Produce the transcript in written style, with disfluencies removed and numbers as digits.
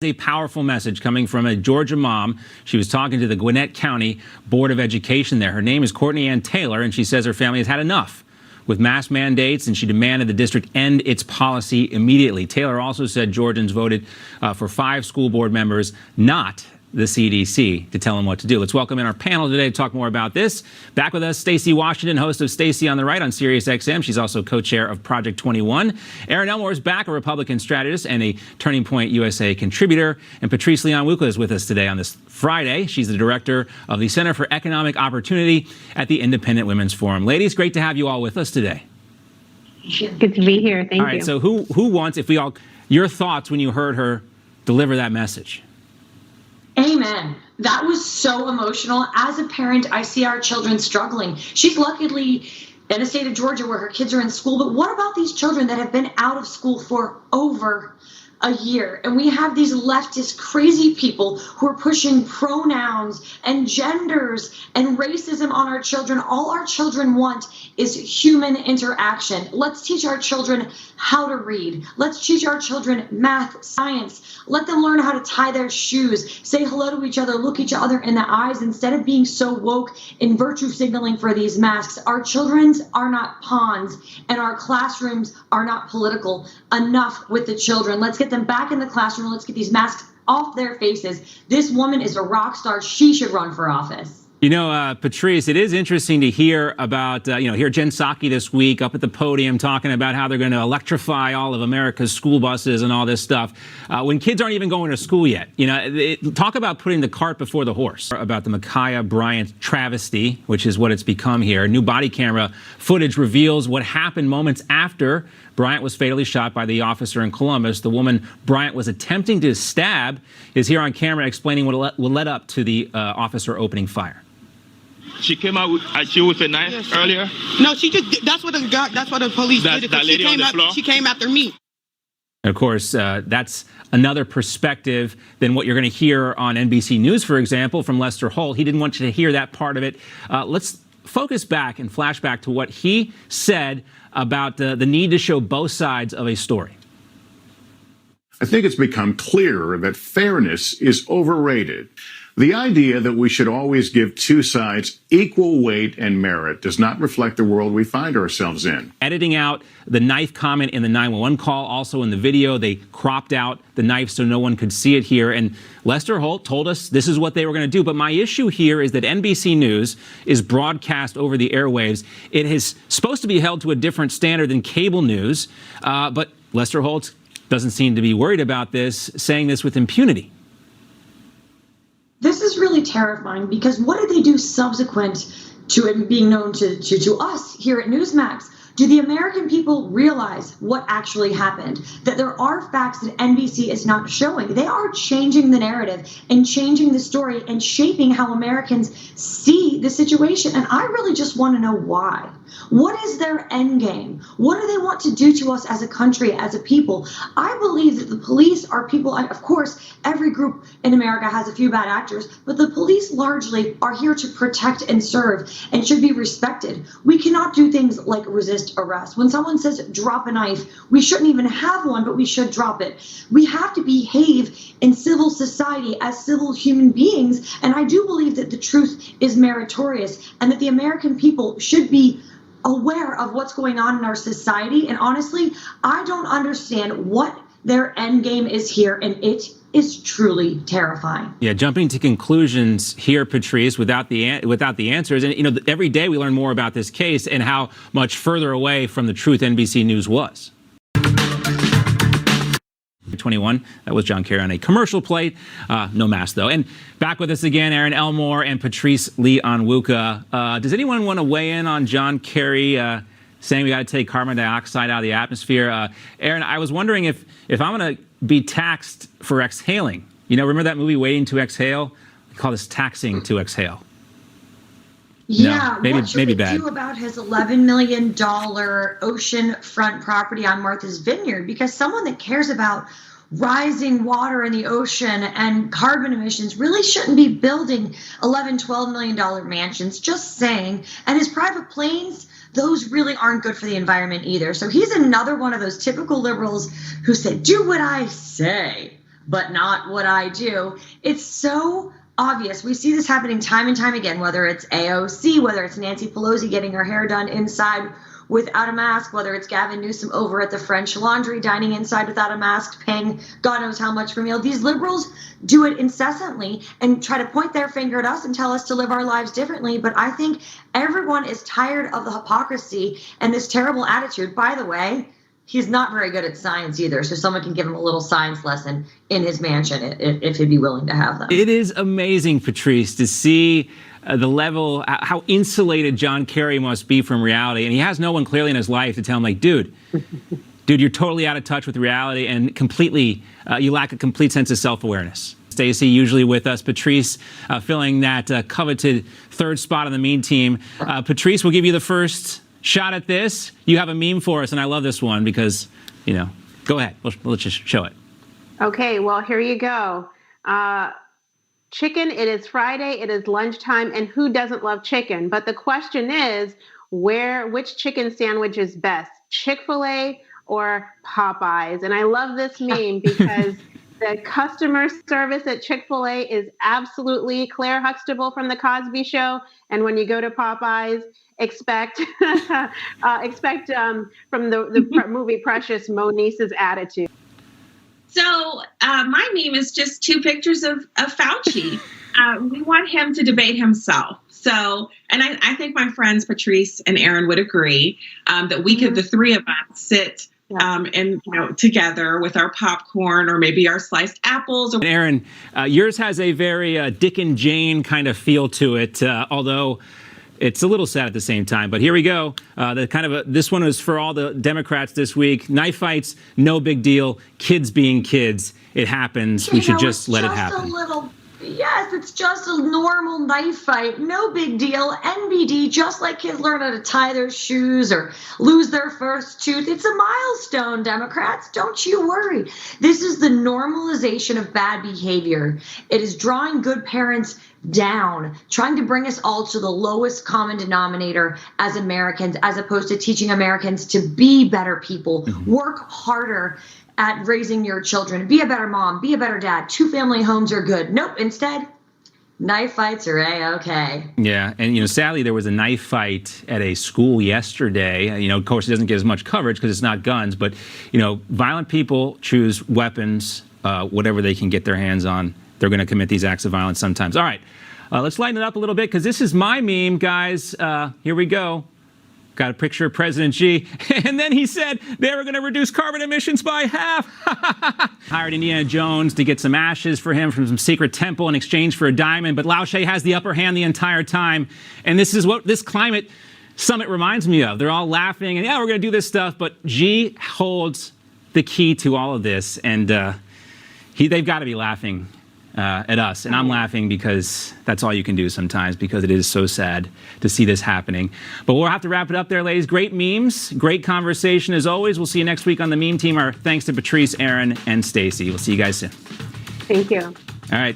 A powerful message coming from a Georgia mom. She was talking to the Gwinnett County Board of Education there. Her name is Courtney Ann Taylor, and she says her family has had enough with mask mandates, and she demanded the district end its policy immediately. Taylor also said Georgians voted for 5 school board members, not the CDC, to tell them what to do. Let's welcome in our panel today to talk more about this. Back with us, Stacey Washington, host of Stacey on the Right on Sirius XM. She's also co-chair of Project 21. Erin Elmore is back, a Republican strategist and a Turning Point USA contributor. And Patrice Leon-Wuka is with us today on this Friday. She's the director of the Center for Economic Opportunity at the Independent Women's Forum. Ladies, great to have you all with us today. Good to be here. Thank you. All right, so who wants, your thoughts when you heard her deliver that message? Amen. That was so emotional. As a parent, I see our children struggling. She's luckily in the state of Georgia where her kids are in school, but what about these children that have been out of school for over a year? And we have these leftist crazy people who are pushing pronouns and genders and racism on our children. All our children want is human interaction. Let's teach our children how to read. Let's teach our children math, science. Let them learn how to tie their shoes, say hello to each other, look each other in the eyes instead of being so woke and virtue signaling for these masks. Our children are not pawns and our classrooms are not political. Enough with the children. Let's get them back in the classroom. Let's get these masks off their faces. This woman is a rock star. She should run for office. You know, Patrice, it is interesting to hear about, hear Jen Psaki this week up at the podium talking about how they're going to electrify all of America's school buses and all this stuff when kids aren't even going to school yet. Talk about putting the cart before the horse. About the Ma'Khia Bryant travesty, which is what it's become here. New body camera footage reveals what happened moments after Bryant was fatally shot by the officer in Columbus. The woman Bryant was attempting to stab is here on camera explaining what led up to the officer opening fire. She came out at you with a knife earlier? No, she just, that's what the police did. That lady on the floor? She came after me. And of course, that's another perspective than what you're going to hear on NBC News, for example, from Lester Holt. He didn't want you to hear that part of it. Let's focus back and flash back to what he said about the need to show both sides of a story. I think it's become clearer that fairness is overrated. The idea that we should always give two sides equal weight and merit does not reflect the world we find ourselves in. Editing out the knife comment in the 911 call, also in the video, they cropped out the knife so no one could see it here. And Lester Holt told us this is what they were going to do. But my issue here is that NBC News is broadcast over the airwaves. It is supposed to be held to a different standard than cable news. But Lester Holt doesn't seem to be worried about this, saying this with impunity. This is really terrifying because what did they do subsequent to it being known to us here at Newsmax? Do the American people realize what actually happened? That there are facts that NBC is not showing. They are changing the narrative and changing the story and shaping how Americans see the situation. And I really just want to know why. What is their end game? What do they want to do to us as a country, as a people? I believe that the police are people, and of course, every group in America has a few bad actors, but the police largely are here to protect and serve and should be respected. We cannot do things like resist arrest. When someone says drop a knife, we shouldn't even have one, but we should drop it. We have to behave in civil society as civil human beings, and I do believe that the truth is meritorious and that the American people should be aware of what's going on in our society. And honestly, I don't understand what their end game is here, and it is truly terrifying. Yeah, jumping to conclusions here, Patrice, without the answers. And, every day we learn more about this case and how much further away from the truth NBC News was. 21, that was John Kerry on a commercial plate. No mask, though. And back with us again, Erin Elmore and Patrice Leon-Wuka. Does anyone want to weigh in on John Kerry saying we got to take carbon dioxide out of the atmosphere? Erin, I was wondering if I'm going to be taxed for exhaling. Remember that movie, Waiting to Exhale? We call this taxing to exhale. Yeah, no, what should we bad. do about his $11 million oceanfront property on Martha's Vineyard? Because someone that cares about rising water in the ocean and carbon emissions really shouldn't be building $11-12 million mansions, just saying. And his private planes, those really aren't good for the environment either. So he's another one of those typical liberals who said, do what I say. but not what I do. It's so obvious. We see this happening time and time again, whether it's AOC, whether it's Nancy Pelosi getting her hair done inside without a mask, whether it's Gavin Newsom over at the French Laundry dining inside without a mask, paying God knows how much for a meal. These liberals do it incessantly and try to point their finger at us and tell us to live our lives differently. But I think everyone is tired of the hypocrisy and this terrible attitude. By the way, he's not very good at science either, so someone can give him a little science lesson in his mansion if he'd be willing to have them. It is amazing, Patrice, to see the level, how insulated John Kerry must be from reality. And he has no one clearly in his life to tell him, like, dude, you're totally out of touch with reality and completely, you lack a complete sense of self-awareness. Stacey, usually with us. Patrice filling that coveted third spot on the meme team. Patrice, we'll give you the first shot at this. You have a meme for us, and I love this one because, go ahead. Let's just show it. Okay, well, here you go. Chicken, it is Friday, it is lunchtime, and who doesn't love chicken? But the question is, which chicken sandwich is best, Chick-fil-A or Popeyes? And I love this meme because the customer service at Chick-fil-A is absolutely Claire Huxtable from The Cosby Show. And when you go to Popeyes, expect from the movie Precious, Monice's attitude. So my meme is just two pictures of Fauci. We want him to debate himself. So, and I think my friends Patrice and Erin would agree that we could, the three of us, sit and together with our popcorn or maybe our sliced apples. And Erin, yours has a very Dick and Jane kind of feel to it, although it's a little sad at the same time. But here we go. This one was for all the Democrats this week. Knife fights, no big deal. Kids being kids, it happens. We should just let it happen. Yes, it's just a normal knife fight. No big deal. NBD, just like kids learn how to tie their shoes or lose their first tooth. It's a milestone, Democrats. Don't you worry. This is the normalization of bad behavior. It is drawing good parents down, trying to bring us all to the lowest common denominator as Americans, as opposed to teaching Americans to be better people, work harder at raising your children, be a better mom, be a better dad. 2-family homes are good. Nope. Instead, knife fights are A-okay. Yeah. And, sadly, there was a knife fight at a school yesterday. Of course, it doesn't get as much coverage because it's not guns. But, violent people choose weapons, whatever they can get their hands on. They're going to commit these acts of violence sometimes. All right. Let's lighten it up a little bit because this is my meme, guys. Here we go. Got a picture of President Xi. And then he said they were going to reduce carbon emissions by half. Hired Indiana Jones to get some ashes for him from some secret temple in exchange for a diamond. But Lao She has the upper hand the entire time. And this is what this climate summit reminds me of. They're all laughing and, we're going to do this stuff. But Xi holds the key to all of this. And they've got to be laughing at us. And I'm laughing because that's all you can do sometimes, because it is so sad to see this happening. But we'll have to wrap it up there, ladies. Great memes, great conversation as always. We'll see you next week on the meme team. Our thanks to Patrice, Erin, and Stacey. We'll see you guys soon. Thank you. All right.